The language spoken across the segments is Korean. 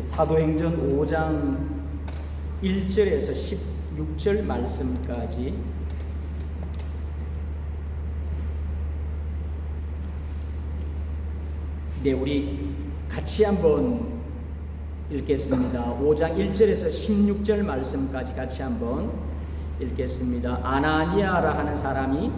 사도행전 5장 1절에서 16절 말씀까지 우리 같이 한번 읽겠습니다. 5장 1절에서 16절 말씀까지 같이 한번 읽겠습니다. 아나니아라 하는 사람이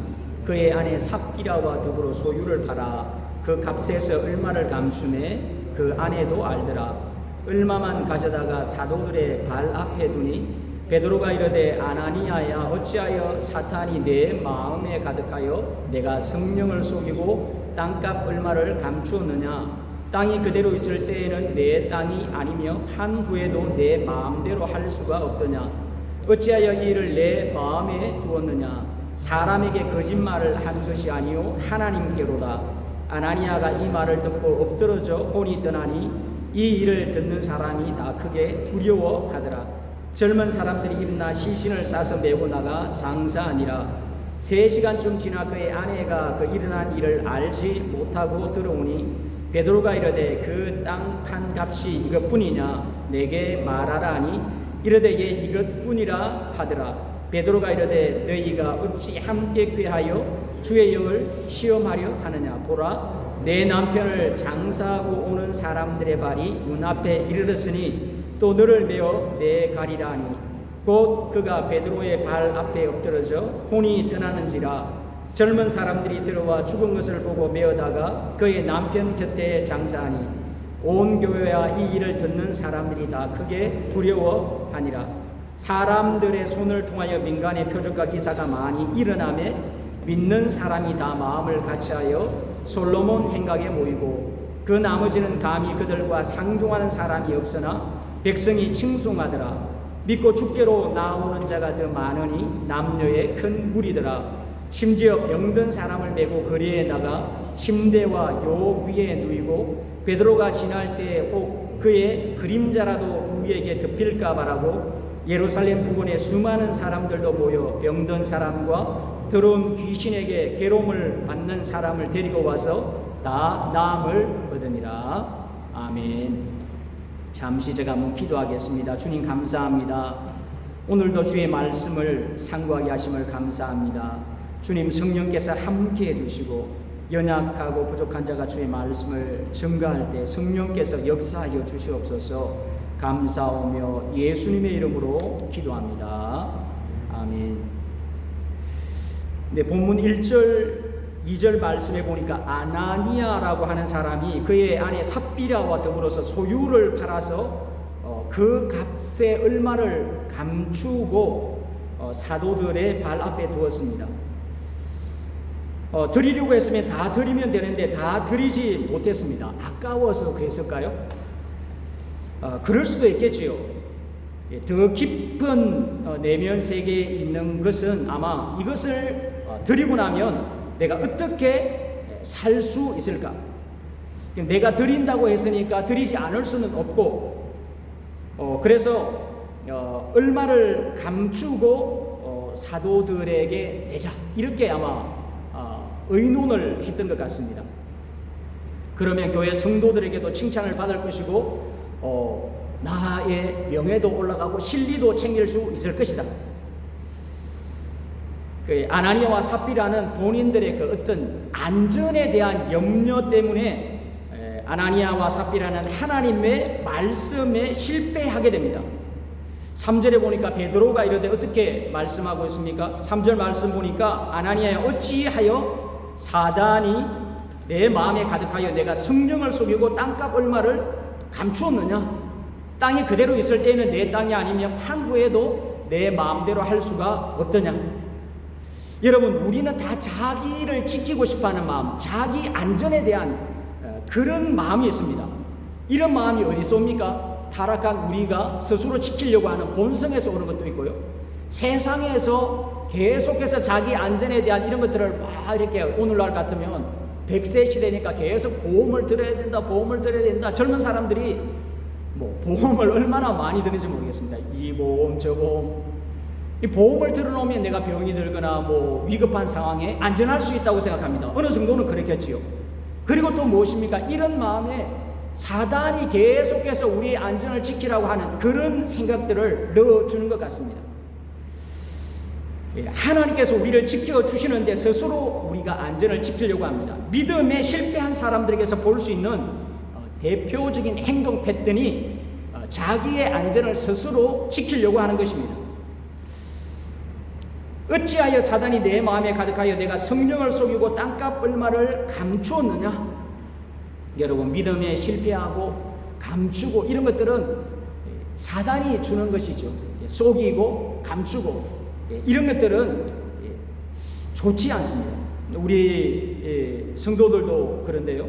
그의 아내 삽비라와 더불어 소유를 팔아 그 값에서 얼마를 감추매 그 아내도 알더라. 얼마만 가져다가 사도들의 발 앞에 두니 베드로가 이르되 아나니아야 어찌하여 사탄이 내 마음에 가득하여 내가 성령을 속이고 땅값 얼마를 감추었느냐. 땅이 그대로 있을 때에는 내 땅이 아니며 판 후에도 내 마음대로 할 수가 없더냐. 어찌하여 이 일을 내 마음에 두었느냐. 사람에게 거짓말을 한 것이 아니요 하나님께로다. 아나니아가 이 말을 듣고 엎드러져 혼이 떠나니 이 일을 듣는 사람이 다 크게 두려워하더라. 젊은 사람들이 일어나 시신을 싸서 메고 나가 장사하니라. 3시간쯤 지나 그의 아내가 그 일어난 일을 알지 못하고 들어오니 베드로가 이르되 그 땅 판 값이 이것뿐이냐 내게 말하라 하니 이르되 예 이것뿐이라 하더라. 베드로가 이르되 너희가 어찌 함께 꾀하여 주의 영을 시험하려 하느냐. 보라 내 남편을 장사하고 오는 사람들의 발이 눈앞에 이르렀으니 또 너를 메어 내가리라 하니 곧 그가 베드로의 발 앞에 엎드러져 혼이 떠나는지라. 젊은 사람들이 들어와 죽은 것을 보고 메어다가 그의 남편 곁에 장사하니 온 교회와 이 일을 듣는 사람들이 다 크게 두려워하니라. 사람들의 손을 통하여 민간의 표적과 기사가 많이 일어나매 믿는 사람이 다 마음을 같이하여 솔로몬 행각에 모이고 그 나머지는 감히 그들과 상종하는 사람이 없으나 백성이 칭송하더라. 믿고 죽게로 나오는 자가 더 많으니 남녀의 큰 무리더라. 심지어 병든 사람을 메고 거리에 나가 침대와 요 위에 누이고 베드로가 지날 때 혹 그의 그림자라도 누구에게 덮일까 바라고 예루살렘 부근에 수많은 사람들도 모여 병든 사람과 더러운 귀신에게 괴로움을 받는 사람을 데리고 와서 다 나음을 얻으니라. 아멘. 잠시 제가 한번 기도하겠습니다. 주님 감사합니다. 오늘도 주의 말씀을 상고하게 하심을 감사합니다. 주님 성령께서 함께 해주시고 연약하고 부족한 자가 주의 말씀을 증거할 때 성령께서 역사하여 주시옵소서. 감사하며 예수님의 이름으로 기도합니다. 아멘. 네, 본문 1절 2절 말씀에 보니까 아나니아라고 하는 사람이 그의 아내 삽비라와 더불어서 소유를 팔아서 그 값의 얼마를 감추고 사도들의 발 앞에 두었습니다. 드리려고 했으면 다 드리면 되는데 다 드리지 못했습니다. 아까워서 그랬을까요? 그럴 수도 있겠지요. 더 깊은 내면 세계에 있는 것은 아마 이것을 드리고 나면 내가 어떻게 살 수 있을까? 내가 드린다고 했으니까 드리지 않을 수는 없고, 그래서 얼마를 감추고 사도들에게 내자 이렇게 아마 의논을 했던 것 같습니다. 그러면 교회 성도들에게도 칭찬을 받을 것이고 나의 명예도 올라가고 실리도 챙길 수 있을 것이다. 그 아나니아와 삽비라는 본인들의 그 어떤 안전에 대한 염려 때문에 아나니아와 삽비라는 하나님의 말씀에 실패하게 됩니다. 3절에 보니까 베드로가 이르되 어떻게 말씀하고 있습니까? 3절 말씀 보니까 아나니아야 어찌하여 사단이 내 마음에 가득하여 내가 성령을 속이고 땅값 얼마를 감추었느냐. 땅이 그대로 있을 때에는 내 땅이 아니면 판 후에도 내 마음대로 할 수가 없더냐. 여러분 우리는 다 자기를 지키고 싶어하는 마음, 자기 안전에 대한 그런 마음이 있습니다. 이런 마음이 어디서 옵니까? 타락한 우리가 스스로 지키려고 하는 본성에서 오는 것도 있고요. 세상에서 계속해서 자기 안전에 대한 이런 것들을 막 이렇게 오늘날 같으면 100세 시대니까 계속 보험을 들어야 된다, 보험을 들어야 된다. 젊은 사람들이 뭐 보험을 얼마나 많이 드는지 모르겠습니다. 이 보험, 저 보험. 이 보험을 들어놓으면 내가 병이 들거나 뭐 위급한 상황에 안전할 수 있다고 생각합니다. 어느 정도는 그렇겠지요. 그리고 또 무엇입니까? 이런 마음에 사단이 계속해서 우리의 안전을 지키라고 하는 그런 생각들을 넣어주는 것 같습니다. 하나님께서 우리를 지켜주시는데 스스로 우리가 안전을 지키려고 합니다. 믿음에 실패한 사람들에게서 볼 수 있는 대표적인 행동 패턴이 자기의 안전을 스스로 지키려고 하는 것입니다. 어찌하여 사단이 내 마음에 가득하여 내가 성령을 속이고 땅값 얼마를 감추었느냐? 여러분, 믿음에 실패하고 감추고 이런 것들은 사단이 주는 것이죠. 속이고 감추고 이런 것들은 좋지 않습니다. 우리 성도들도 그런데요,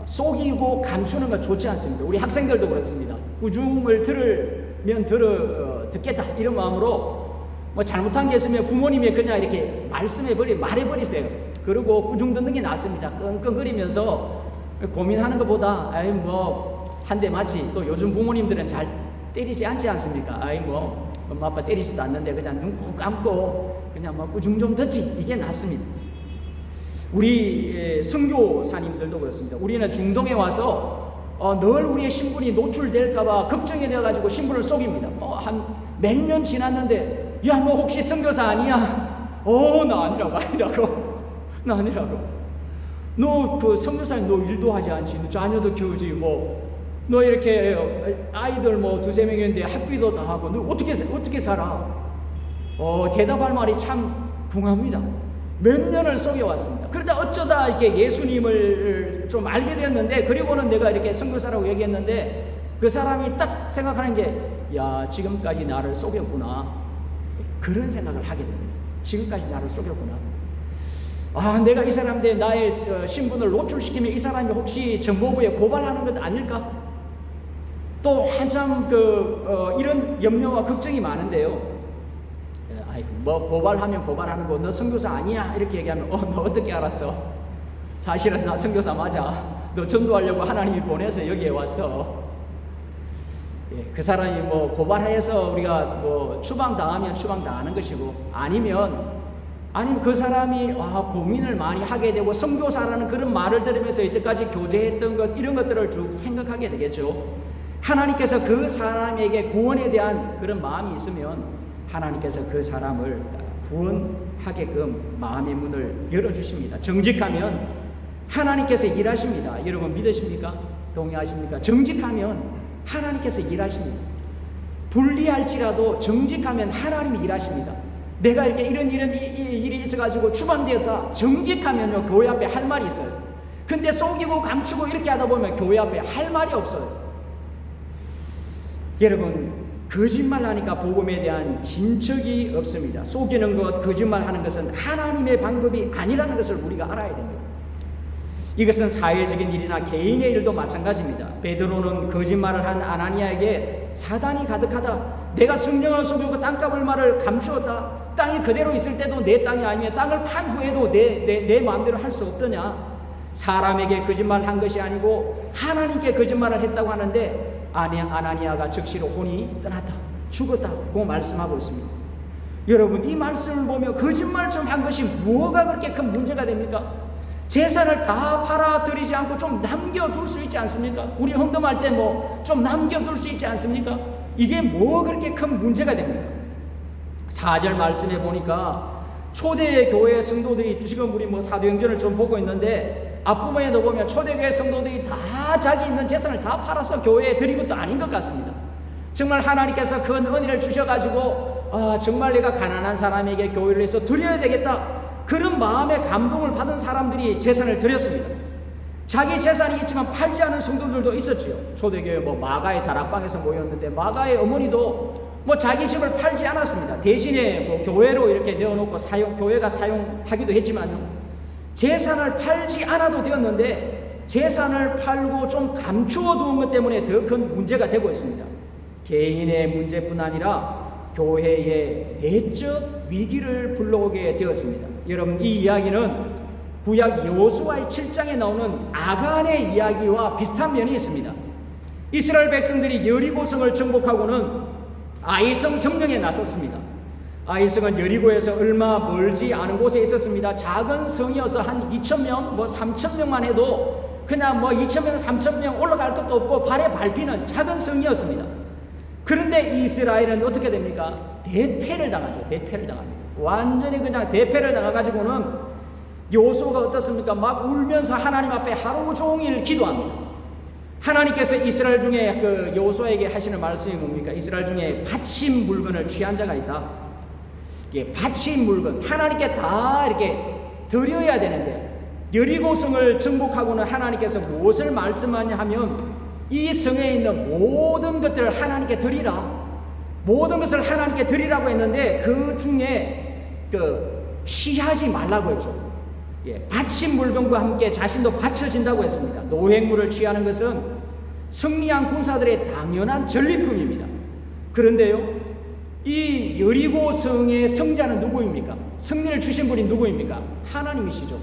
속이고 감추는 건 좋지 않습니다. 우리 학생들도 그렇습니다. 꾸중을 들으면 듣겠다 이런 마음으로 뭐 잘못한 게 있으면 부모님이 그냥 이렇게 말해버리세요. 그리고 꾸중 듣는 게 낫습니다. 끙끙거리면서 고민하는 것보다 한 대 맞지. 또 요즘 부모님들은 잘 때리지 않지 않습니까? 엄마 아빠 때리지도 않는데 그냥 눈 꾹 감고 그냥 꾸중 좀 듣지. 이게 낫습니다. 우리 선교사님들도 그렇습니다. 우리는 중동에 와서 늘 우리의 신분이 노출될까봐 걱정이 되어가지고 신분을 속입니다. 한 몇 년 지났는데, 야, 너 혹시 선교사 아니야? 나 아니라고. 나 아니라고. 너 선교사님 너 일도 하지 않지? 너 자녀도 키우지 너 이렇게 아이들 두세 명인데 학비도 다 하고 너 어떻게 살아? 대답할 말이 참 궁합니다. 몇 년을 속여왔습니다. 그러다 어쩌다 이렇게 예수님을 좀 알게 되었는데, 그리고는 내가 이렇게 선교사라고 얘기했는데 그 사람이 딱 생각하는 게, 야, 지금까지 나를 속였구나. 그런 생각을 하게 됩니다. 지금까지 나를 속였구나. 내가 이 사람한테 나의 신분을 노출시키면 이 사람이 혹시 정보부에 고발하는 것 아닐까? 또 한참 이런 염려와 걱정이 많은데요. 고발하면 고발하는 거, 너 선교사 아니야? 이렇게 얘기하면, 너 어떻게 알았어? 사실은 나 선교사 맞아. 너 전도하려고 하나님이 보내서 여기에 왔어. 그 사람이 고발해서 우리가 추방당하면 추방당하는 것이고, 아니면 그 사람이 고민을 많이 하게 되고 선교사라는 그런 말을 들으면서 이때까지 교제했던 것, 이런 것들을 쭉 생각하게 되겠죠. 하나님께서 그 사람에게 구원에 대한 그런 마음이 있으면 하나님께서 그 사람을 구원하게끔 마음의 문을 열어주십니다. 정직하면 하나님께서 일하십니다. 여러분 믿으십니까? 동의하십니까? 정직하면 하나님께서 일하십니다. 불리할지라도 정직하면 하나님이 일하십니다. 내가 이렇게 이런 일이 있어가지고 추방되었다. 정직하면요, 교회 앞에 할 말이 있어요. 근데 속이고 감추고 이렇게 하다 보면 교회 앞에 할 말이 없어요. 여러분, 거짓말하니까 복음에 대한 진척이 없습니다. 속이는 것, 거짓말하는 것은 하나님의 방법이 아니라는 것을 우리가 알아야 됩니다. 이것은 사회적인 일이나 개인의 일도 마찬가지입니다. 베드로는 거짓말을 한 아나니아에게 사단이 가득하다. 내가 성령을 속이고 땅값 얼마를 감추었다. 땅이 그대로 있을 때도 내 땅이 아니면 땅을 판 후에도 내 마음대로 할 수 없더냐. 사람에게 거짓말한 것이 아니고 하나님께 거짓말을 했다고 하는데 아나니아가 즉시로 혼이 떠났다, 죽었다 고 말씀하고 있습니다. 여러분, 이 말씀을 보면 거짓말 좀 한 것이 뭐가 그렇게 큰 문제가 됩니까? 재산을 다 팔아들이지 않고 좀 남겨둘 수 있지 않습니까? 우리 헌금할 때 좀 남겨둘 수 있지 않습니까? 이게 뭐 그렇게 큰 문제가 됩니까? 4절 말씀에 보니까 초대교회 성도들이, 지금 우리 사도행전을 좀 보고 있는데 앞부분에도 보면 초대교회 성도들이 다 자기 있는 재산을 다 팔아서 교회에 드린 것도 아닌 것 같습니다. 정말 하나님께서 큰 은혜를 주셔가지고 정말 내가 가난한 사람에게 교회를 해서 드려야 되겠다, 그런 마음의 감동을 받은 사람들이 재산을 드렸습니다. 자기 재산이 있지만 팔지 않은 성도들도 있었지요. 초대교회 마가의 다락방에서 모였는데 마가의 어머니도 자기 집을 팔지 않았습니다. 대신에 교회로 이렇게 내어놓고 교회가 사용하기도 했지만요, 재산을 팔지 않아도 되었는데 재산을 팔고 좀 감추어 두은 것 때문에 더 큰 문제가 되고 있습니다. 개인의 문제뿐 아니라 교회의 내적 위기를 불러오게 되었습니다. 여러분, 이 이야기는 구약 여호수아 7장에 나오는 아간의 이야기와 비슷한 면이 있습니다. 이스라엘 백성들이 여리고성을 정복하고는 아이성 점령에 나섰습니다. 아이성은 여리고에서 얼마 멀지 않은 곳에 있었습니다. 작은 성이어서 한 2,000명, 3,000명만 해도 그냥 뭐 2,000명, 3,000명 올라갈 것도 없고 발에 밟히는 작은 성이었습니다. 그런데 이스라엘은 어떻게 됩니까? 대패를 당하죠. 대패를 당합니다. 완전히 그냥 대패를 당해가지고는 여호수아가 어떻습니까? 막 울면서 하나님 앞에 하루 종일 기도합니다. 하나님께서 이스라엘 중에 그 여호수아에게 하시는 말씀이 뭡니까? 이스라엘 중에 바친 물건을 취한 자가 있다. 이게 바친 물건, 하나님께 다 이렇게 드려야 되는데, 여리고성을 정복하고는 하나님께서 무엇을 말씀하냐 하면 이 성에 있는 모든 것들을 하나님께 드리라, 모든 것을 하나님께 드리라고 했는데 그 중에 취하지 말라고 했죠. 바친 물건과 함께 자신도 바쳐진다고 했습니다. 노획물을 취하는 것은 승리한 군사들의 당연한 전리품입니다. 그런데요, 이 여리고성의 성자는 누구입니까? 승리를 주신 분이 누구입니까? 하나님이시죠.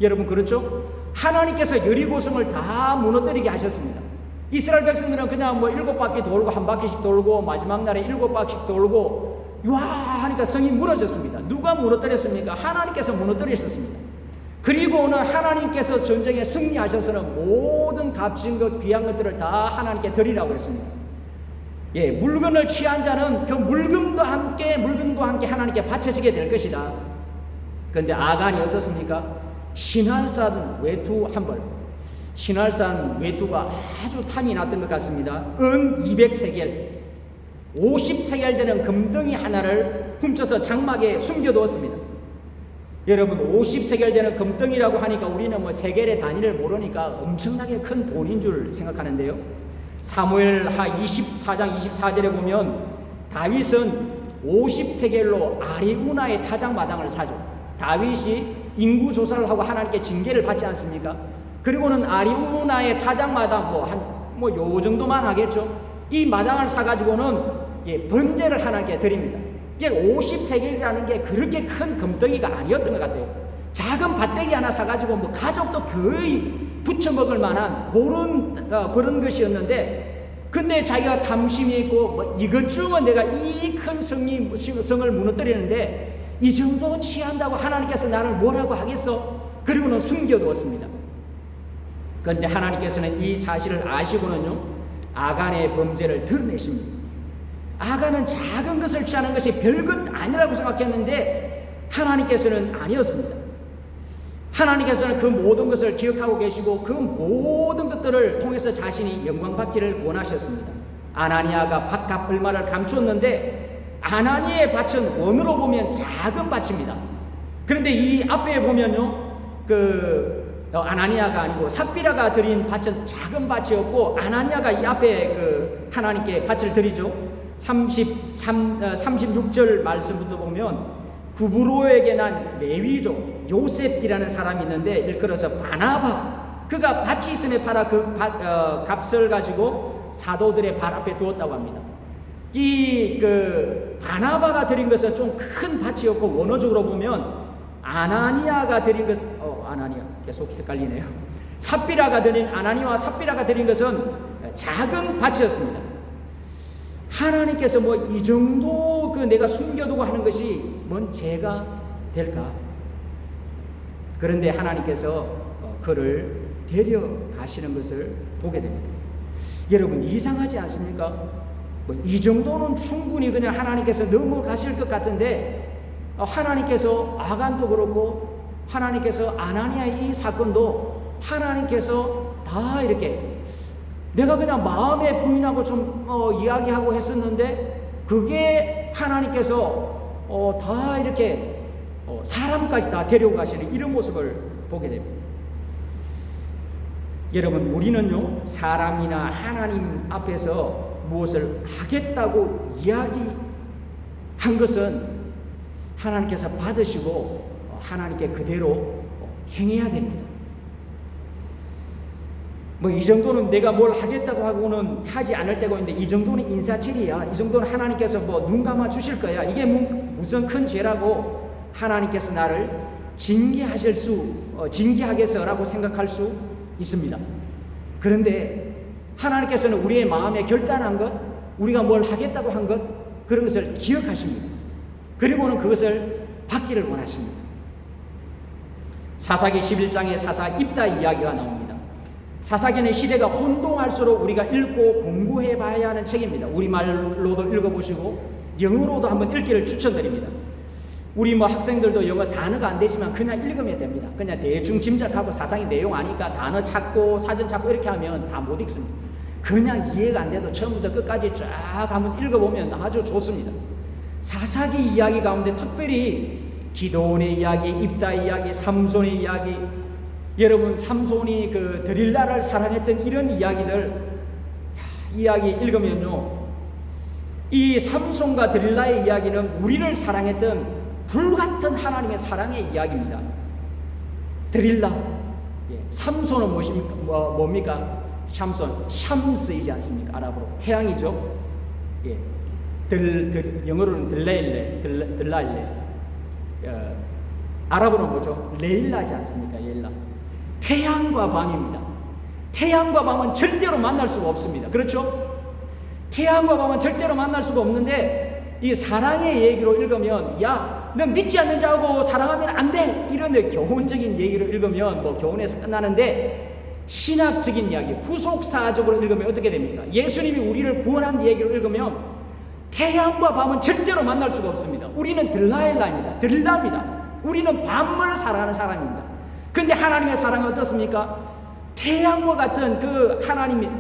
여러분 그렇죠? 하나님께서 여리고성을 다 무너뜨리게 하셨습니다. 이스라엘 백성들은 그냥 뭐 7바퀴 돌고 한 바퀴씩 돌고 마지막 날에 7바퀴씩 돌고 와 하니까 성이 무너졌습니다. 누가 무너뜨렸습니까? 하나님께서 무너뜨리셨습니다. 그리고는 하나님께서 전쟁에 승리하셔서는 모든 값진 것, 귀한 것들을 다 하나님께 드리라고 했습니다. 물건을 취한 자는 그 물건과 함께 하나님께 바쳐지게 될 것이다. 그런데 아간이 어떻습니까? 신할산 외투 한 벌, 신할산 외투가 아주 탐이 났던 것 같습니다. 은 200세겔, 50세겔 되는 금덩이 하나를 훔쳐서 장막에 숨겨두었습니다. 여러분 50세겔 되는 금덩이라고 하니까 우리는 뭐 세겔의 단위를 모르니까 엄청나게 큰 돈인 줄 생각하는데요, 사무엘하 24장 24절에 보면 다윗은 50세겔로 아리우나의 타작마당을 사죠. 다윗이 인구 조사를 하고 하나님께 징계를 받지 않습니까? 그리고는 아리우나의 타작마당 요 정도만 하겠죠. 이 마당을 사가지고는 번제를 하나님께 드립니다. 이게 50세겔이라는 게 그렇게 큰 금덩이가 아니었던 것 같아요. 작은 밭대기 하나 사가지고 뭐 가족도 거의 부쳐 먹을 만한 그런 것이었는데, 근데 자기가 탐심이 있고 뭐 이것쯤은 내가 이 큰 성을 무너뜨리는데 이 정도 취한다고 하나님께서 나를 뭐라고 하겠어? 그리고는 숨겨두었습니다. 그런데 하나님께서는 이 사실을 아시고는요, 아간의 범죄를 드러내십니다. 아간은 작은 것을 취하는 것이 별것 아니라고 생각했는데 하나님께서는 아니었습니다. 하나님께서는 그 모든 것을 기억하고 계시고 그 모든 것들을 통해서 자신이 영광받기를 원하셨습니다. 아나니아가 밭값 얼마를 감추었는데 아나니아의 밭은 원으로 보면 작은 밭입니다. 그런데 이 앞에 보면요, 아나니아가 아니고 삽비라가 드린 밭은 작은 밭이었고 아나니아가 이 앞에 하나님께 밭을 드리죠. 36절 말씀부터 보면 구브로에게 난 레위족 요셉이라는 사람이 있는데 일컬어서 바나바, 그가 밭이 있음에 팔아 그 값을 가지고 사도들의 발 앞에 두었다고 합니다. 이 바나바가 드린 것은 좀 큰 밭이었고 원어적으로 보면 아나니아가 드린 것, 아나니아 계속 헷갈리네요. 삽비라가 드린 아나니아와 삽비라가 드린 것은 작은 밭이었습니다. 하나님께서 뭐 이 정도 내가 숨겨두고 하는 것이 뭔 죄가 될까? 그런데 하나님께서 그를 데려가시는 것을 보게 됩니다. 여러분 이상하지 않습니까? 이 정도는 충분히 그냥 하나님께서 넘어가실 것 같은데 하나님께서 아간도 그렇고 하나님께서 아나니아의 이 사건도 하나님께서 다 이렇게 내가 그냥 마음에 부인하고 좀 이야기하고 했었는데 그게 하나님께서 다 이렇게 사람까지 다 데리고 가시는 이런 모습을 보게 됩니다. 여러분 우리는요 사람이나 하나님 앞에서 무엇을 하겠다고 이야기한 것은 하나님께서 받으시고 하나님께 그대로 행해야 됩니다. 뭐 이 정도는 내가 뭘 하겠다고 하고는 하지 않을 때가 있는데 이 정도는 인사치리야, 이 정도는 하나님께서 뭐 눈 감아 주실 거야, 이게 무슨 큰 죄라고 하나님께서 나를 징계하겠어라고 생각할 수 있습니다. 그런데 하나님께서는 우리의 마음에 결단한 것, 우리가 뭘 하겠다고 한 것, 그런 것을 기억하십니다. 그리고는 그것을 받기를 원하십니다. 사사기 11장에 사사 입다 이야기가 나옵니다. 사사기는 시대가 혼동할수록 우리가 읽고 공부해 봐야 하는 책입니다. 우리말로도 읽어보시고 영어로도 한번 읽기를 추천드립니다. 우리 학생들도 영어 단어가 안 되지만 그냥 읽으면 됩니다. 그냥 대충 짐작하고 사상의 내용 아니까 단어 찾고 사전 찾고 이렇게 하면 다 못 읽습니다. 그냥 이해가 안 돼도 처음부터 끝까지 쫙 한번 읽어보면 아주 좋습니다. 사사기 이야기 가운데 특별히 기도원의 이야기, 입다의 이야기, 삼손의 이야기, 여러분 삼손이 그 드릴라를 사랑했던 이런 이야기 읽으면요, 이 삼손과 드릴라의 이야기는 우리를 사랑했던 불같은 하나님의 사랑의 이야기입니다. 드릴라, 삼손은 뭡니까? 샴손, 샴스이지 않습니까? 아랍어로 태양이죠. 영어로는 들라일레. 아랍어는 뭐죠? 레일라지 않습니까? 레일라. 태양과 밤입니다. 태양과 밤은 절대로 만날 수가 없습니다. 그렇죠? 태양과 밤은 절대로 만날 수가 없는데 이 사랑의 얘기로 읽으면 넌 믿지 않는 자하고 사랑하면 안 돼, 이런 교훈적인 얘기로 읽으면 교훈에서 끝나는데, 신학적인 이야기, 구속사적으로 읽으면 어떻게 됩니까? 예수님이 우리를 구원한 얘기로 읽으면 태양과 밤은 절대로 만날 수가 없습니다. 우리는 들라입니다. 우리는 밤을 사랑하는 사람입니다. 근데 하나님의 사랑은 어떻습니까? 태양과 같은 하나님,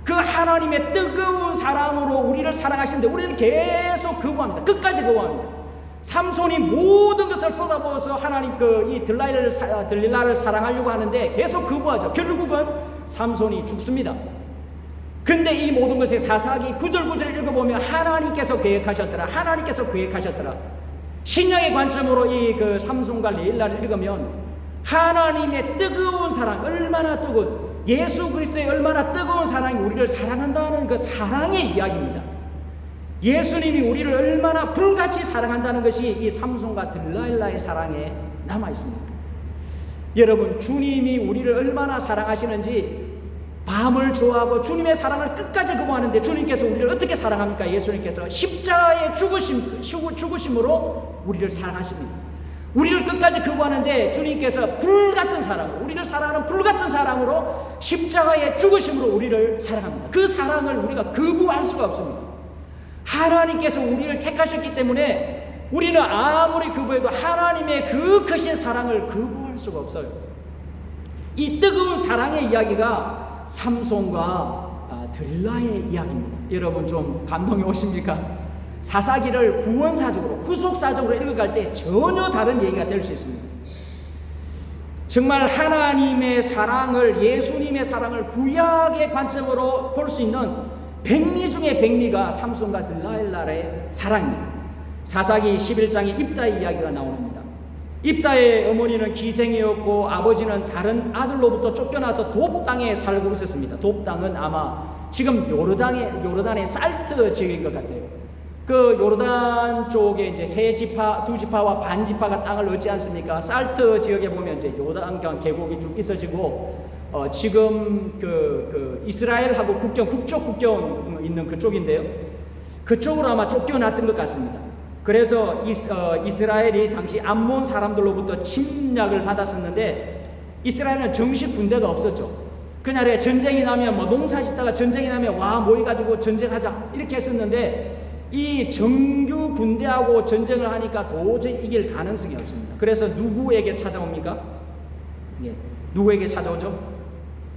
그 하나님의 뜨거운 사랑으로 우리를 사랑하시는데 우리는 계속 거부합니다. 끝까지 거부합니다. 삼손이 모든 것을 쏟아부어서 하나님 이 들릴라를 사랑하려고 하는데 계속 거부하죠. 결국은 삼손이 죽습니다. 근데 이 모든 것의 사사기 구절구절 읽어보면 하나님께서 계획하셨더라. 신약의 관점으로 이 삼손과 레일라를 읽으면 하나님의 뜨거운 사랑, 얼마나 뜨거운, 예수 그리스도의 얼마나 뜨거운 사랑이 우리를 사랑한다는 그 사랑의 이야기입니다. 예수님이 우리를 얼마나 불같이 사랑한다는 것이 이 삼손과 들라일라의 사랑에 남아있습니다. 여러분, 주님이 우리를 얼마나 사랑하시는지 밤을 좋아하고 주님의 사랑을 끝까지 거부하는데 주님께서 우리를 어떻게 사랑합니까? 예수님께서 십자가의 죽으심으로 우리를 사랑하십니다. 우리를 끝까지 거부하는데 주님께서 불같은 사랑으로, 우리를 사랑하는 불같은 사랑으로 십자가의 죽으심으로 우리를 사랑합니다. 그 사랑을 우리가 거부할 수가 없습니다. 하나님께서 우리를 택하셨기 때문에 우리는 아무리 거부해도 하나님의 그 크신 사랑을 거부할 수가 없어요. 이 뜨거운 사랑의 이야기가 삼손과 드릴라의 이야기입니다. 여러분 좀 감동이 오십니까? 사사기를 구원사적으로, 구속사적으로 읽어갈 때 전혀 다른 얘기가 될 수 있습니다. 정말 하나님의 사랑을, 예수님의 사랑을 구약의 관점으로 볼 수 있는 백미 중에 백미가 삼손과 들라일라의 사랑입니다. 사사기 11장에 입다의 이야기가 나옵니다. 입다의 어머니는 기생이었고 아버지는 다른 아들로부터 쫓겨나서 돕 땅에 살고 있었습니다. 돕 땅은 아마 지금 요르단의 살트 지역인 것 같아요. 그 요르단 쪽에 이제 세 지파, 두 지파와 반 지파가 땅을 얻지 않습니까? 살트 지역에 보면 이제 요르단 계곡이 쭉 있어지고 지금 이스라엘하고 북쪽 국경 있는 그쪽인데요. 그쪽으로 아마 쫓겨났던 것 같습니다. 그래서 이스라엘이 당시 암몬 사람들로부터 침략을 받았었는데 이스라엘은 정식 군대가 없었죠. 그날에 전쟁이 나면 농사 짓다가 전쟁이 나면 모여가지고 전쟁하자 이렇게 했었는데 이 정규 군대하고 전쟁을 하니까 도저히 이길 가능성이 없습니다. 그래서 누구에게 찾아옵니까? 누구에게 찾아오죠?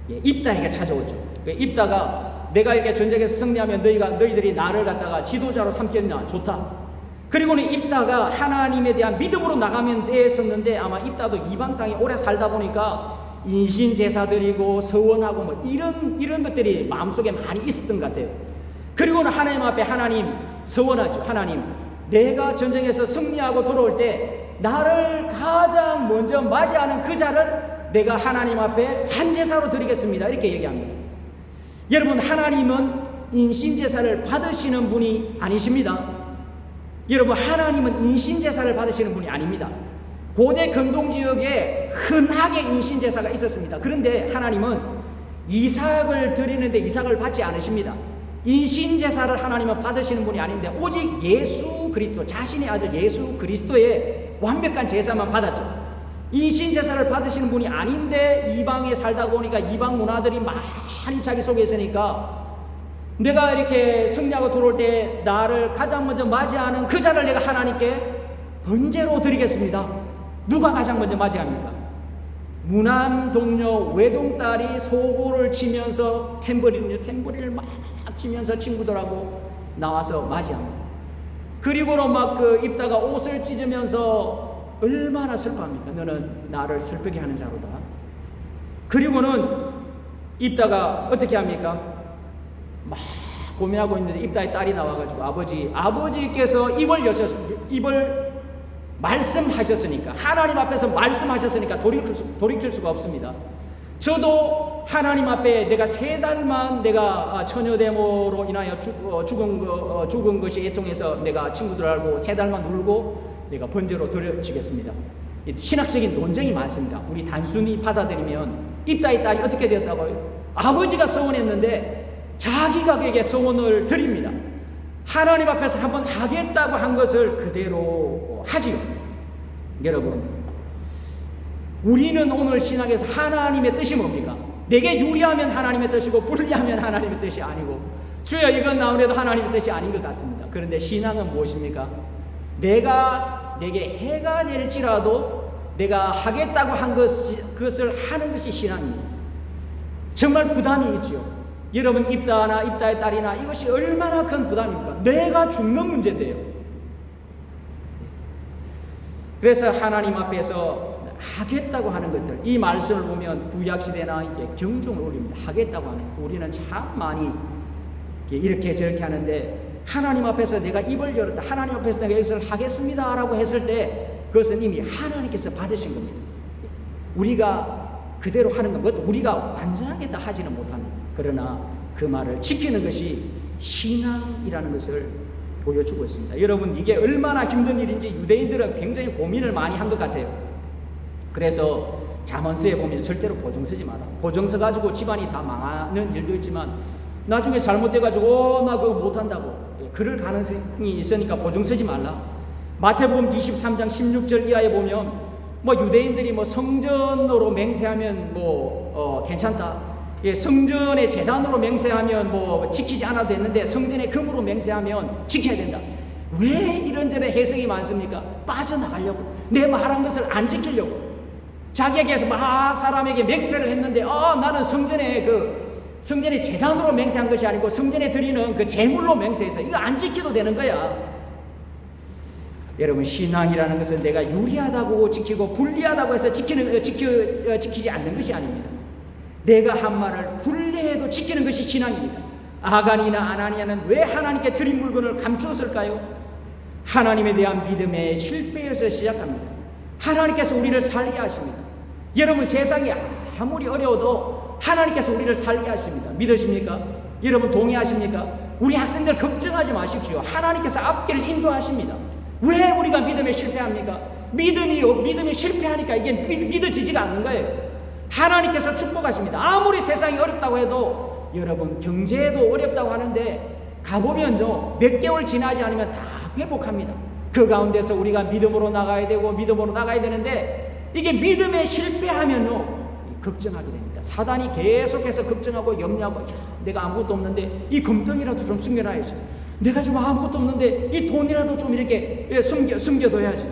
입다에게 찾아오죠. 입다가 내가 이렇게 전쟁에서 승리하면 너희들이 나를 갖다가 지도자로 삼겠냐? 좋다. 그리고는 입다가 하나님에 대한 믿음으로 나가면 됐었는데 아마 입다도 이방 땅에 오래 살다 보니까 인신 제사 드리고 서원하고 이런 것들이 마음속에 많이 있었던 것 같아요. 그리고는 하나님 앞에 서원하죠. 하나님, 내가 전쟁에서 승리하고 돌아올 때 나를 가장 먼저 맞이하는 그 자를 내가 하나님 앞에 산제사로 드리겠습니다. 이렇게 얘기합니다. 여러분, 하나님은 인신제사를 받으시는 분이 아니십니다. 여러분, 하나님은 인신제사를 받으시는 분이 아닙니다. 고대 근동지역에 흔하게 인신제사가 있었습니다. 그런데 하나님은 이삭을 드리는데 이삭을 받지 않으십니다. 인신제사를 하나님은 받으시는 분이 아닌데 오직 예수 그리스도, 자신의 아들 예수 그리스도의 완벽한 제사만 받았죠. 이신 제사를 받으시는 분이 아닌데 이방에 살다 보니까 이방 문화들이 많이 자기 속에 있으니까 내가 이렇게 성리하고 들어올 때 나를 가장 먼저 맞이하는 그 자를 내가 하나님께 번제로 드리겠습니다. 누가 가장 먼저 맞이합니까? 무남 동료 외동딸이 소고를 치면서 탬버린을 막 치면서 친구들하고 나와서 맞이합니다. 그리고는 막 입다가 옷을 찢으면서 얼마나 슬퍼합니까? 너는 나를 슬프게 하는 자로다. 그리고는 입다가 어떻게 합니까? 막 고민하고 있는데 입다의 딸이 나와가지고 아버지께서 입을 말씀하셨으니까, 하나님 앞에서 말씀하셨으니까 돌이킬 수가 없습니다. 저도 하나님 앞에 내가 3달만 내가 처녀대모로 인하여 죽은 것이 애통해서 내가 친구들하고 3달만 울고 내가 번제로 드려지겠습니다. 신학적인 논쟁이 많습니다. 우리 단순히 받아들이면 입다의 딸이 어떻게 되었다고요? 아버지가 서원했는데 자기가 그에게 서원을 드립니다. 하나님 앞에서 한번 하겠다고 한 것을 그대로 하지요. 여러분, 우리는 오늘 신학에서 하나님의 뜻이 뭡니까? 내게 유리하면 하나님의 뜻이고 불리하면 하나님의 뜻이 아니고, 주여 이건 아무래도 하나님의 뜻이 아닌 것 같습니다. 그런데 신앙은 무엇입니까? 내가 내게 해가 될지라도 내가 하겠다고 한 그것을 하는 것이 신앙입니다. 정말 부담이 있죠. 여러분, 입다의 딸이나 이것이 얼마나 큰 부담입니까? 내가 죽는 문제인데요. 그래서 하나님 앞에서 하겠다고 하는 것들, 이 말씀을 보면 구약시대나 이게 경종을 울립니다. 하겠다고 하는, 우리는 참 많이 이렇게 저렇게 하는데, 하나님 앞에서 내가 입을 열었다, 하나님 앞에서 내가 이것을 하겠습니다 라고 했을 때 그것은 이미 하나님께서 받으신 겁니다. 우리가 그대로 하는 건 뭐 우리가 완전하게 다 하지는 못합니다. 그러나 그 말을 지키는 것이 신앙이라는 것을 보여주고 있습니다. 여러분, 이게 얼마나 힘든 일인지 유대인들은 굉장히 고민을 많이 한 것 같아요. 그래서 잠언서에 보면 절대로 보증 쓰지 마라. 보증 써가지고 집안이 다 망하는 일도 있지만 나중에 잘못돼가지고 나 그거 못한다고 그럴 가능성이 있으니까 보증 쓰지 말라. 마태복음 23장 16절 이하에 보면 뭐 유대인들이 뭐 성전으로 맹세하면 괜찮다. 성전의 제단으로 맹세하면 뭐 지키지 않아도 됐는데 성전의 금으로 맹세하면 지켜야 된다. 왜 이런저런 해석이 많습니까? 빠져나가려고, 내 말한 것을 안 지키려고, 자기에게서 막 사람에게 맹세를 했는데 나는 성전의 제단으로 맹세한 것이 아니고 성전에 드리는 그 제물로 맹세해서 이거 안 지켜도 되는 거야. 여러분, 신앙이라는 것은 내가 유리하다고 지키고 불리하다고 해서 지키지 않는 것이 아닙니다. 내가 한 말을 불리해도 지키는 것이 신앙입니다. 아간이나 아나니아는 왜 하나님께 드린 물건을 감추었을까요? 하나님에 대한 믿음의 실패에서 시작합니다. 하나님께서 우리를 살게 하십니다. 여러분, 세상이 아무리 어려워도 하나님께서 우리를 살게 하십니다. 믿으십니까? 여러분, 동의하십니까? 우리 학생들 걱정하지 마십시오. 하나님께서 앞길을 인도하십니다. 왜 우리가 믿음에 실패합니까? 믿음이 실패하니까 이게 믿어지지가 않는 거예요. 하나님께서 축복하십니다. 아무리 세상이 어렵다고 해도, 여러분, 경제도 어렵다고 하는데 가보면요, 몇 개월 지나지 않으면 다 회복합니다. 그 가운데서 우리가 믿음으로 나가야 되고 믿음으로 나가야 되는데, 이게 믿음에 실패하면요 걱정하게 됩니다. 사단이 계속해서 걱정하고 염려하고, 내가 아무것도 없는데 이 금덩이라도 좀 숨겨놔야지, 내가 좀 아무것도 없는데 이 돈이라도 좀 이렇게 숨겨둬야지.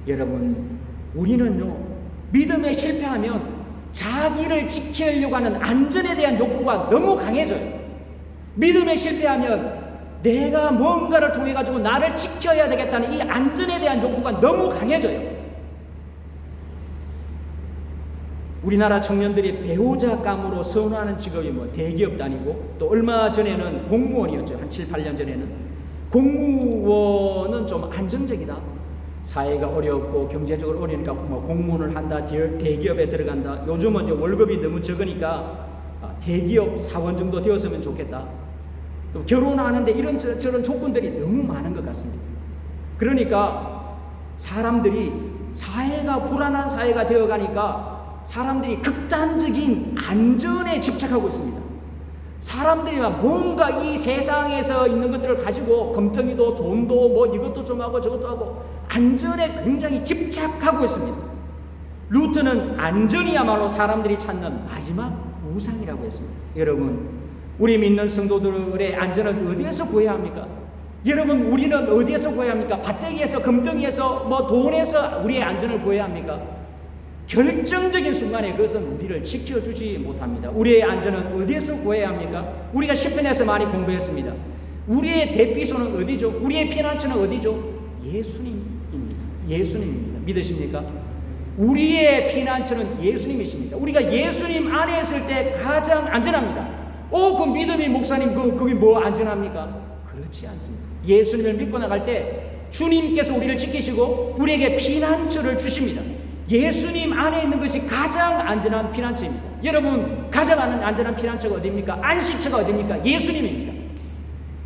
여러분, 우리는요 믿음에 실패하면 자기를 지키려고 하는 안전에 대한 욕구가 너무 강해져요. 믿음에 실패하면 내가 뭔가를 통해 가지고 나를 지켜야 되겠다는 이 안전에 대한 욕구가 너무 강해져요. 우리나라 청년들이 배우자감으로 선호하는 직업이 대기업 다니고, 또 얼마 전에는 공무원이었죠. 한 7, 8년 전에는 공무원은 좀 안정적이다. 사회가 어렵고 경제적으로 어려우니까 공무원을 한다, 대기업에 들어간다. 요즘은 이제 월급이 너무 적으니까 대기업 사원 정도 되었으면 좋겠다. 또 결혼하는데 이런저런 조건들이 너무 많은 것 같습니다. 그러니까 사람들이, 사회가 불안한 사회가 되어가니까 사람들이 극단적인 안전에 집착하고 있습니다. 사람들이 뭔가 이 세상에서 있는 것들을 가지고, 금덩이도 돈도 이것도 좀 하고 저것도 하고 안전에 굉장히 집착하고 있습니다. 루터는 안전이야말로 사람들이 찾는 마지막 우상이라고 했습니다. 여러분, 우리 믿는 성도들의 안전은 어디에서 구해야 합니까? 여러분, 우리는 어디에서 구해야 합니까? 밭대기에서, 금덩이에서, 돈에서 우리의 안전을 구해야 합니까? 결정적인 순간에 그것은 우리를 지켜주지 못합니다. 우리의 안전은 어디에서 구해야 합니까? 우리가 시편에서 많이 공부했습니다. 우리의 대피소는 어디죠? 우리의 피난처는 어디죠? 예수님입니다. 예수님입니다. 믿으십니까? 우리의 피난처는 예수님이십니다. 우리가 예수님 안에 있을 때 가장 안전합니다. 그 믿음이 목사님, 그게 뭐 안전합니까? 그렇지 않습니다. 예수님을 믿고 나갈 때 주님께서 우리를 지키시고 우리에게 피난처를 주십니다. 예수님 안에 있는 것이 가장 안전한 피난처입니다. 여러분, 가장 안전한 피난처가 어디입니까? 안식처가 어디입니까? 예수님입니다.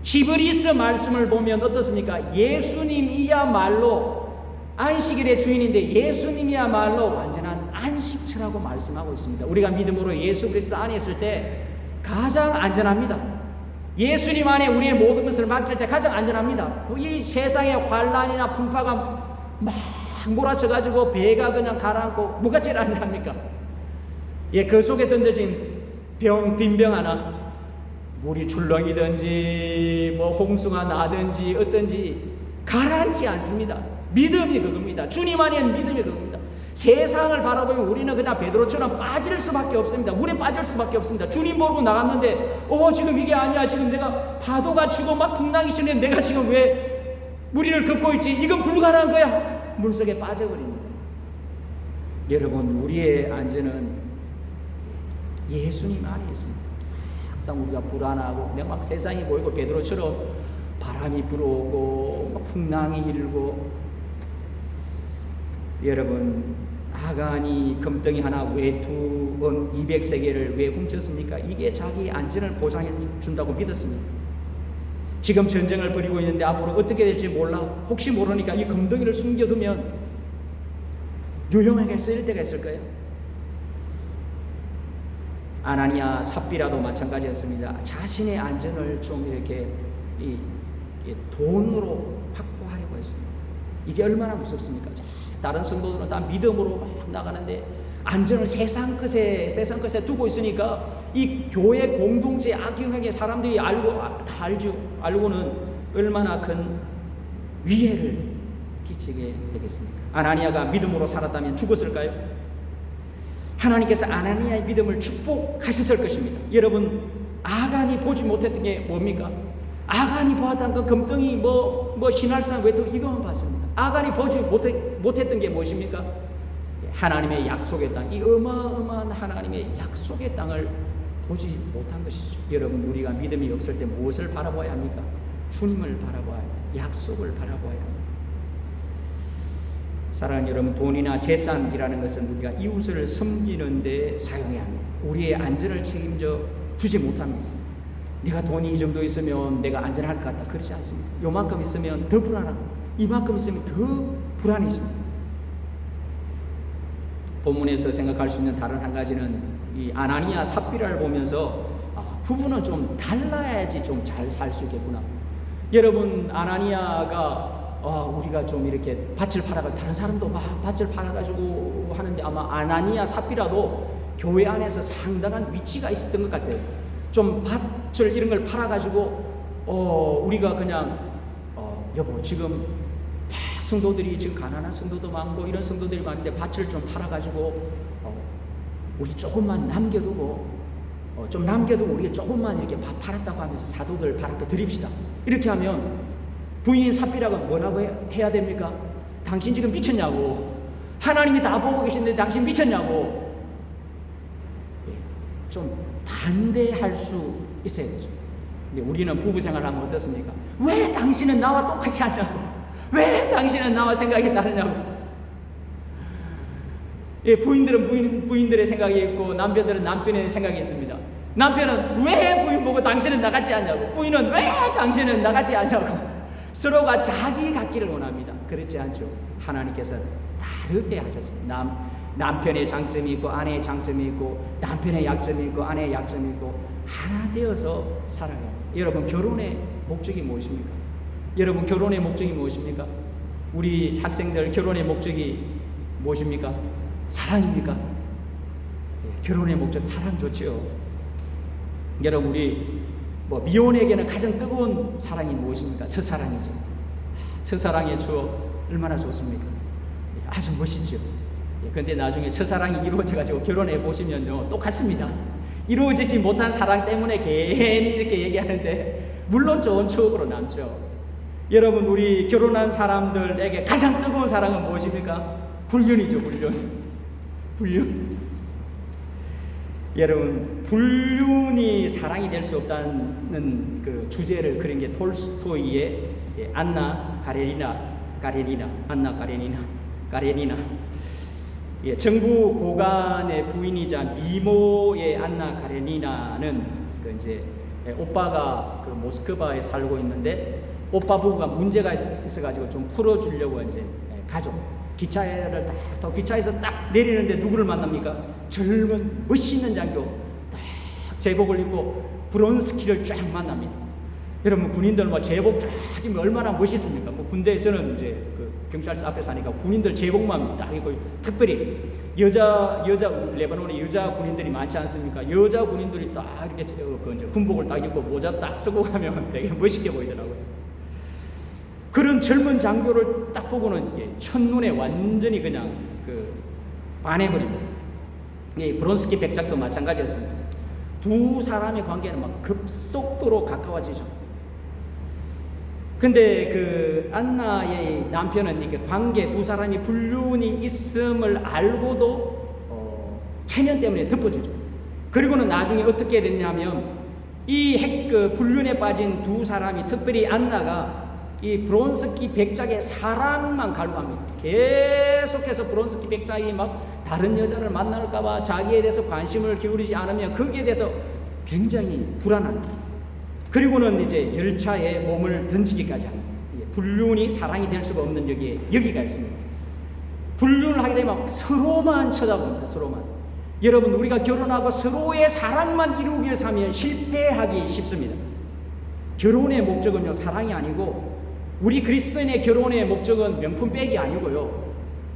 히브리서 말씀을 보면 어떻습니까? 예수님이야말로 안식일의 주인인데 예수님이야말로 완전한 안식처라고 말씀하고 있습니다. 우리가 믿음으로 예수 그리스도 안에 있을 때 가장 안전합니다. 예수님 안에 우리의 모든 것을 맡길 때 가장 안전합니다. 이 세상의 환란이나 풍파가 막 몰아쳐가지고 배가 그냥 가라앉고 뭐가 제일 안전합니까? 그 속에 던져진 빈병 하나, 물이 출렁이든지 홍수가 나든지 어떤지 가라앉지 않습니다. 믿음이 그겁니다. 주님 안에 믿음이 그겁니다. 세상을 바라보면 우리는 그냥 베드로처럼 빠질 수밖에 없습니다. 물에 빠질 수밖에 없습니다. 주님 보고 나갔는데 지금 이게 아니야. 지금 내가 파도가 치고 막 풍랑이 치는데 내가 지금 왜 무리를 걷고 있지? 이건 불가능한 거야. 물속에 빠져버립니다. 여러분, 우리의 안전은 예수님 안에 있습니다. 항상 우리가 불안하고 내가 막 세상이 보이고 베드로처럼 바람이 불어오고 막 풍랑이 일고, 여러분, 아간이 금덩이 하나 왜 200세겔을 왜 훔쳤습니까? 이게 자기 안전을 보장해 준다고 믿었습니다. 지금 전쟁을 벌이고 있는데 앞으로 어떻게 될지 몰라. 혹시 모르니까 이 금덩이를 숨겨두면 유용하게 쓰일 때가 있을 거예요. 아나니아 삽비라도 마찬가지였습니다. 자신의 안전을 좀 이렇게 돈으로 확보하려고 했습니다. 이게 얼마나 무섭습니까? 다른 성도들은 다 믿음으로 막 나가는데 안전을 세상 끝에 두고 있으니까 이 교회 공동체 악영향에 사람들이 다 알고는 얼마나 큰 위해를 끼치게 되겠습니까? 아나니아가 믿음으로 살았다면 죽었을까요? 하나님께서 아나니아의 믿음을 축복하셨을 것입니다. 여러분, 아간이 보지 못했던 게 뭡니까? 아간이 보았던 그 금덩이 신할상 외투 이것만 봤습니다. 아간이 보지 못했던 게 무엇입니까? 하나님의 약속의 땅, 이 어마어마한 하나님의 약속의 땅을 보지 못한 것이죠. 여러분, 우리가 믿음이 없을 때 무엇을 바라봐야 합니까? 주님을 바라봐야 합니다. 약속을 바라봐야 합니다. 사랑하는 여러분, 돈이나 재산이라는 것은 우리가 이웃을 섬기는 데 사용해야 합니다. 우리의 안전을 책임져 주지 못합니다. 네가 돈이 이 정도 있으면 내가 안전할 것 같다, 그렇지 않습니다. 요만큼 있으면 더 불안하고 이만큼 있으면 더 불안해집니다. 본문에서 생각할 수 있는 다른 한 가지는 이 아나니아 삽비라를 보면서 부부는 좀 달라야지 좀 잘 살 수 있겠구나. 여러분, 아나니아가 우리가 좀 이렇게 밭을 팔아가지고 다른 사람도 막 밭을 팔아가지고 하는데 아마 아나니아 삽비라도 교회 안에서 상당한 위치가 있었던 것 같아요. 좀 밭을 이런 걸 팔아가지고 우리가 그냥 여보, 지금 성도들이 지금 가난한 성도도 많고 이런 성도들이 많은데 밭을 좀 팔아가지고 우리 조금만 남겨두고 좀 남겨두고 우리가 조금만 이렇게 밥 팔았다고 하면서 사도들 발 앞에 드립시다. 이렇게 하면 부인인 삽비라가 뭐라고 해야 됩니까? 당신 지금 미쳤냐고. 하나님이 다 보고 계신데 당신 미쳤냐고. 좀 반대할 수 있어야 되죠. 근데 우리는 부부 생활하면 어떻습니까? 왜 당신은 나와 똑같이 하냐고. 왜 당신은 나와 생각이 다르냐고. 부인들은 부인들의 생각이 있고 남편들은 남편의 생각이 있습니다. 남편은 왜 부인 보고 당신은 나같지 않냐고. 부인은 왜 당신은 나같지 않냐고. 서로가 자기 같기를 원합니다. 그렇지 않죠. 하나님께서 다르게 하셨습니다. 남편의 장점이 있고 아내의 장점이 있고 남편의 약점이 있고 아내의 약점이 있고 하나 되어서 살아가요. 여러분, 결혼의 목적이 무엇입니까? 여러분, 결혼의 목적이 무엇입니까? 우리 학생들 결혼의 목적이 무엇입니까? 사랑입니까? 결혼의 목적 사랑 좋죠. 여러분, 우리 미혼에게는 가장 뜨거운 사랑이 무엇입니까? 첫사랑이죠. 첫사랑의 추억 얼마나 좋습니까? 아주 멋있죠. 그런데 나중에 첫사랑이 이루어져가지고 결혼해 보시면요, 똑같습니다. 이루어지지 못한 사랑 때문에 괜히 이렇게 얘기하는데 물론 좋은 추억으로 남죠. 여러분, 우리 결혼한 사람들에게 가장 뜨거운 사랑은 무엇입니까? 불륜이죠. 불륜. 여러분, 불륜이 사랑이 될 수 없다는 그 주제를 그린 게 톨스토이의 안나 까레니나. 정부 고관의 부인이자 미모의 안나 까레니나는 그 이제 오빠가 그 모스크바에 살고 있는데 오빠 부부가 문제가 있어가지고 좀 풀어주려고 이제 가족 기차를 딱 기차에서 딱 내리는데 누구를 만납니까? 젊은 멋있는 장교 딱 제복을 입고 브론스키를 쫙 만납니다. 여러분, 군인들 제복 쫙 입으면 얼마나 멋있습니까? 군대에서는 이제 그 경찰서 앞에 사니까 군인들 제복만 딱 입고, 특별히 여자 레바논에 여자 군인들이 많지 않습니까? 여자 군인들이 딱 이렇게 그 이제 군복을 딱 입고 모자 딱 쓰고 가면 되게 멋있게 보이더라고요. 그런 젊은 장교를 딱 보고는 이게 첫눈에 완전히 그냥 반해버립니다. 브론스키 백작도 마찬가지였습니다. 두 사람의 관계는 막 급속도로 가까워지죠. 근데 그 안나의 남편은 이렇게 관계 두 사람이 불륜이 있음을 알고도 체면 때문에 덮어주죠. 그리고는 나중에 어떻게 됐냐면 그 불륜에 빠진 두 사람이, 특별히 안나가 이 브론스키 백작의 사랑만 갈구합니다. 계속해서 브론스키 백작이 막 다른 여자를 만날까봐 자기에 대해서 관심을 기울이지 않으면 거기에 대해서 굉장히 불안합니다. 그리고는 이제 열차에 몸을 던지기까지 합니다. 불륜이 사랑이 될 수가 없는 여기가 있습니다. 불륜을 하게 되면 서로만 쳐다봅니다. 서로만. 여러분, 우리가 결혼하고 서로의 사랑만 이루기 위해서 하면 실패하기 쉽습니다. 결혼의 목적은요, 사랑이 아니고, 우리 그리스도인의 결혼의 목적은 명품 빼기 아니고요,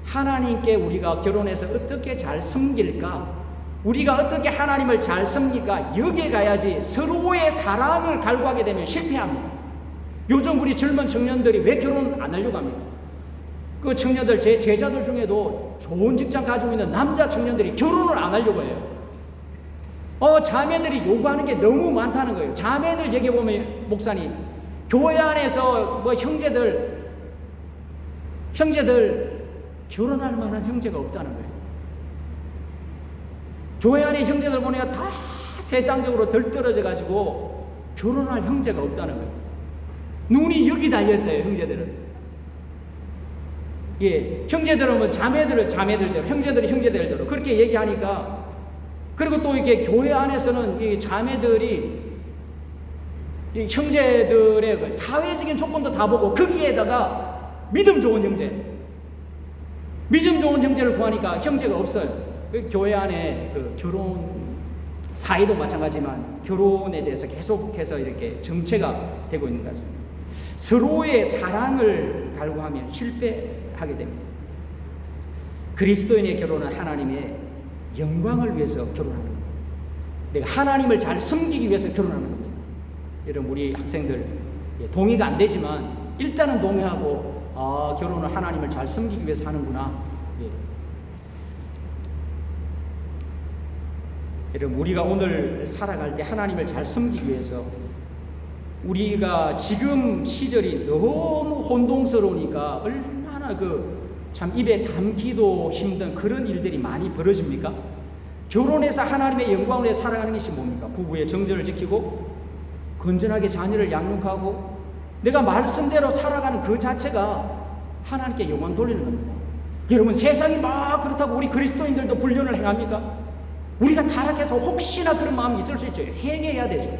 하나님께 우리가 결혼해서 어떻게 잘 섬길까, 우리가 어떻게 하나님을 잘 섬길까, 여기에 가야지. 서로의 사랑을 갈구하게 되면 실패합니다. 요즘 우리 젊은 청년들이 왜 결혼 안 하려고 합니까? 그 청년들, 제 제자들 중에도 좋은 직장 가지고 있는 남자 청년들이 결혼을 안 하려고 해요. 자매들이 요구하는 게 너무 많다는 거예요. 자매들 얘기해보면, 목사님, 교회 안에서 형제들 결혼할 만한 형제가 없다는 거예요. 교회 안에 형제들 보니까 다 세상적으로 덜 떨어져가지고 결혼할 형제가 없다는 거예요. 눈이 여기 달렸대요, 형제들은. 형제들은 자매들대로, 형제들이 형제들대로 그렇게 얘기하니까, 그리고 또 이게 교회 안에서는 이 자매들이 이 형제들의 그 사회적인 조건도 다 보고 거기에다가 믿음 좋은 형제를 구하니까 형제가 없어요. 교회 안에 그 결혼 사이도 마찬가지지만 결혼에 대해서 계속해서 이렇게 정체가 되고 있는 것 같습니다. 서로의 사랑을 갈구하면 실패하게 됩니다. 그리스도인의 결혼은 하나님의 영광을 위해서 결혼하는 겁니다. 내가 하나님을 잘 섬기기 위해서 결혼하는 겁니다. 여러분, 우리 학생들 동의가 안 되지만 일단은 동의하고, 결혼을 하나님을 잘 섬기기 위해서 하는구나. 여러분, 우리가 오늘 살아갈 때 하나님을 잘 섬기기 위해서, 우리가 지금 시절이 너무 혼동스러우니까 얼마나 참 입에 담기도 힘든 그런 일들이 많이 벌어집니까? 결혼해서 하나님의 영광을 위해 살아가는 것이 뭡니까? 부부의 정절을 지키고 건전하게 자녀를 양육하고 내가 말씀대로 살아가는 그 자체가 하나님께 영광 돌리는 겁니다. 여러분, 세상이 막 그렇다고 우리 그리스도인들도 불륜을 행합니까? 우리가 타락해서 혹시나 그런 마음이 있을 수 있죠. 회개해야 되죠.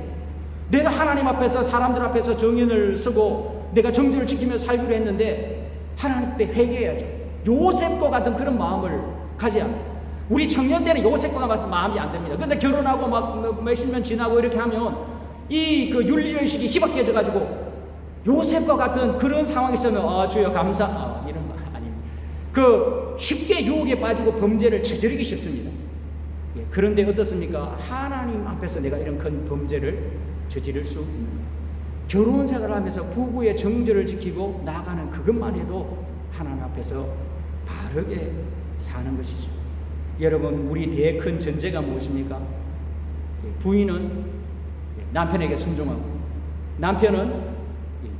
내가 하나님 앞에서, 사람들 앞에서 정인을 쓰고 내가 정죄를 지키며 살기로 했는데 하나님 앞에 회개해야죠. 요셉과 같은 그런 마음을 가져야 합니다. 우리 청년 때는 요셉과 같은 마음이 안 됩니다. 근데 결혼하고 막 몇십 년 지나고 이렇게 하면 이 윤리의식이 희박해져가지고 요셉과 같은 그런 상황이 있으면 주여 감사, 그 쉽게 유혹에 빠지고 범죄를 저지르기 쉽습니다. 그런데 어떻습니까? 하나님 앞에서 내가 이런 큰 범죄를 저지를 수 있는가? 결혼 생활을 하면서 부부의 정절을 지키고 나아가는 그것만 해도 하나님 앞에서 바르게 사는 것이죠. 여러분, 우리 제일 큰 전제가 무엇입니까? 부인은 남편에게 순종하고, 남편은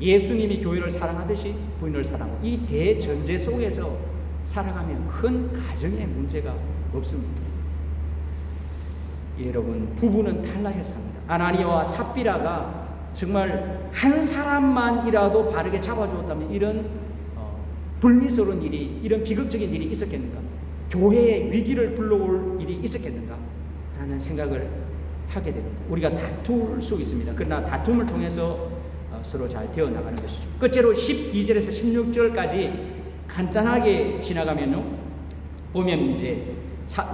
예수님이 교회를 사랑하듯이 부인을 사랑하고, 이 대전제 속에서 살아가면 큰 가정에 문제가 없습니다. 여러분, 부부는 달라야 삽니다. 아나니아와 삽비라가 정말 한 사람만이라도 바르게 잡아주었다면 이런 불미스러운 일이, 이런 비극적인 일이 있었겠는가? 교회의 위기를 불러올 일이 있었겠는가? 라는 생각을 하게 됩니다. 우리가 다툴 수 있습니다. 그러나 다툼을 통해서 서로 잘 되어 나가는 것이죠. 끝으로 12절에서 16절까지 간단하게 지나가면요, 보면 이제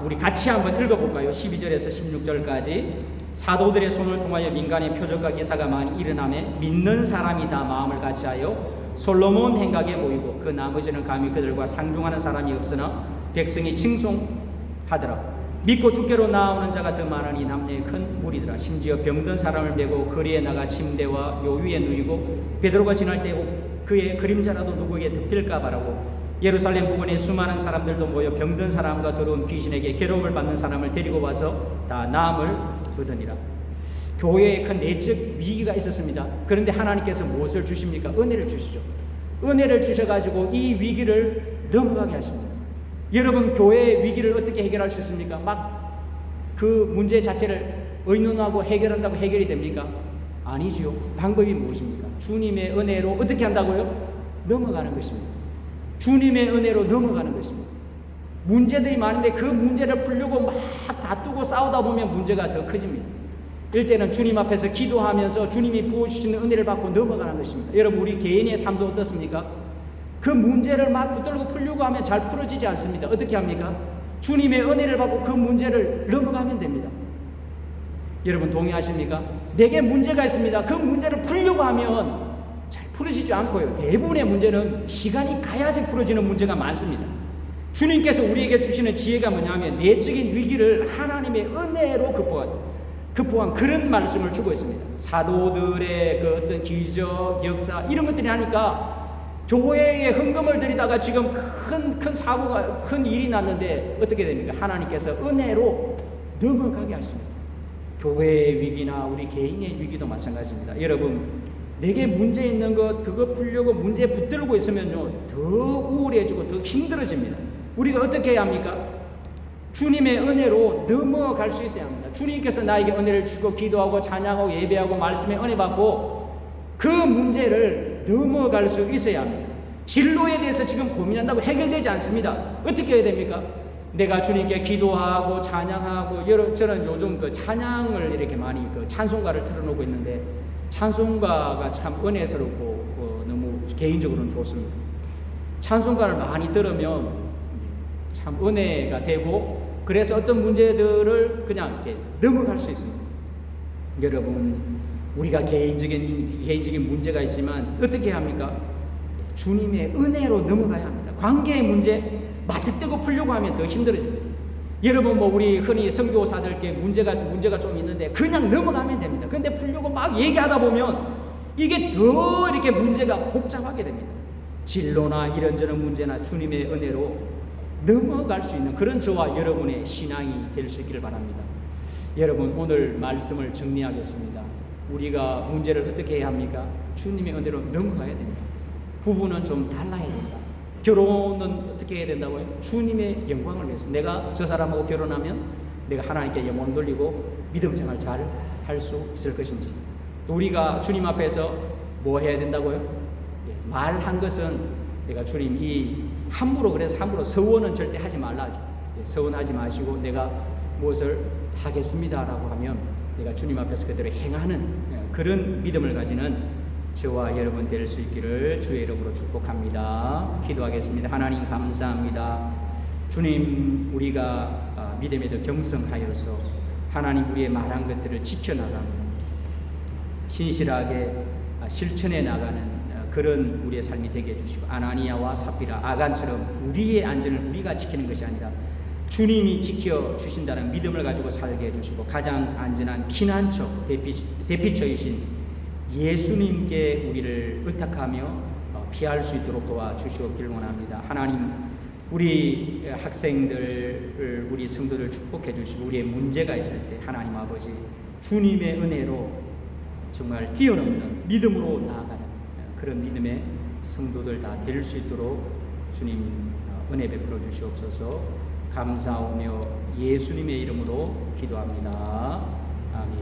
우리 같이 한번 읽어볼까요? 12절에서 16절까지. 사도들의 손을 통하여 민간의 표적과 기사가 많이 일어나매 믿는 사람이 다 마음을 같이하여 솔로몬 행각에 모이고, 그 나머지는 감히 그들과 상종하는 사람이 없으나 백성이 칭송하더라. 믿고 주께로 나오는 자가 더 많으니 남녀의 큰 무리더라. 심지어 병든 사람을 메고 거리에 나가 침대와 요 위에 누이고, 베드로가 지날 때 그의 그림자라도 누구에게 덮일까 바라고, 예루살렘 부근에 수많은 사람들도 모여 병든 사람과 더러운 귀신에게 괴로움을 받는 사람을 데리고 와서 다 나음을 얻으니라. 교회에 큰 내적 위기가 있었습니다. 그런데 하나님께서 무엇을 주십니까? 은혜를 주시죠. 은혜를 주셔가지고 이 위기를 넘어가게 하십니다. 여러분, 교회의 위기를 어떻게 해결할 수 있습니까? 막 그 문제 자체를 의논하고 해결한다고 해결이 됩니까? 아니지요. 방법이 무엇입니까? 주님의 은혜로 어떻게 한다고요? 넘어가는 것입니다. 주님의 은혜로 넘어가는 것입니다. 문제들이 많은데 그 문제를 풀려고 막 다투고 싸우다 보면 문제가 더 커집니다. 이럴 때는 주님 앞에서 기도하면서 주님이 부어주시는 은혜를 받고 넘어가는 것입니다. 여러분, 우리 개인의 삶도 어떻습니까? 그 문제를 막 붙들고 풀려고 하면 잘 풀어지지 않습니다. 어떻게 합니까? 주님의 은혜를 받고 그 문제를 넘어가면 됩니다. 여러분, 동의하십니까? 내게 문제가 있습니다. 그 문제를 풀려고 하면 잘 풀어지지 않고요. 대부분의 문제는 시간이 가야지 풀어지는 문제가 많습니다. 주님께서 우리에게 주시는 지혜가 뭐냐면 내적인 위기를 하나님의 은혜로 극복한 그런 말씀을 주고 있습니다. 사도들의 그 어떤 기적, 역사 이런 것들이 하니까 교회에 헌금을 드리다가 지금 큰 사고가, 큰 일이 났는데 어떻게 됩니까? 하나님께서 은혜로 넘어가게 하십니다. 교회의 위기나 우리 개인의 위기도 마찬가지입니다. 여러분, 내게 문제 있는 것, 그거 풀려고 문제에 붙들고 있으면요, 더 우울해지고 더 힘들어집니다. 우리가 어떻게 해야 합니까? 주님의 은혜로 넘어갈 수 있어야 합니다. 주님께서 나에게 은혜를 주고 기도하고 찬양하고 예배하고 말씀에 은혜 받고 그 문제를 넘어갈 수 있어야 합니다. 진로에 대해서 지금 고민한다고 해결되지 않습니다. 어떻게 해야 됩니까? 내가 주님께 기도하고 찬양하고, 저는 요즘 그 찬양을 이렇게 많이 그 찬송가를 틀어놓고 있는데 찬송가가 참 은혜스럽고 너무 개인적으로는 좋습니다. 찬송가를 많이 들으면 참 은혜가 되고, 그래서 어떤 문제들을 그냥 이렇게 넘어갈 수 있습니다. 여러분, 우리가 개인적인 문제가 있지만 어떻게 합니까? 주님의 은혜로 넘어가야 합니다. 관계의 문제 맞대고 풀려고 하면 더 힘들어집니다. 여러분, 우리 흔히 선교사들께 문제가 좀 있는데 그냥 넘어가면 됩니다. 근데 풀려고 막 얘기하다 보면 이게 더 이렇게 문제가 복잡하게 됩니다. 진로나 이런저런 문제나 주님의 은혜로 넘어갈 수 있는 그런 저와 여러분의 신앙이 될 수 있기를 바랍니다. 여러분, 오늘 말씀을 정리하겠습니다. 우리가 문제를 어떻게 해야 합니까? 주님의 은혜로 넘어가야 됩니다. 부부는 좀 달라야 된다. 결혼은 어떻게 해야 된다고요? 주님의 영광을 위해서. 내가 저 사람하고 결혼하면 내가 하나님께 영광 돌리고 믿음 생활 잘 할 수 있을 것인지. 또 우리가 주님 앞에서 뭐 해야 된다고요? 말한 것은 내가 주님 함부로 서원은 절대 하지 말라. 서원하지 마시고 내가 무엇을 하겠습니다라고 하면 내가 주님 앞에서 그대로 행하는 그런 믿음을 가지는 저와 여러분 될 수 있기를 주의 이름으로 축복합니다. 기도하겠습니다. 하나님 감사합니다. 주님, 우리가 믿음에 더 경성하여서 하나님 우리의 말한 것들을 지켜나가며 신실하게 실천해 나가는 그런 우리의 삶이 되게 해주시고, 아나니아와 삽비라, 아간처럼 우리의 안전을 우리가 지키는 것이 아니라 주님이 지켜주신다는 믿음을 가지고 살게 해주시고, 가장 안전한 피난처, 대피처이신 예수님께 우리를 의탁하며 피할 수 있도록 도와주시옵기를 원합니다. 하나님, 우리 학생들, 우리 성도들 축복해 주시고, 우리의 문제가 있을 때 하나님 아버지 주님의 은혜로 정말 뛰어넘는 믿음으로 나아가는 그런 믿음의 성도들 다 될 수 있도록 주님 은혜 베풀어 주시옵소서. 감사하며 예수님의 이름으로 기도합니다. 아멘.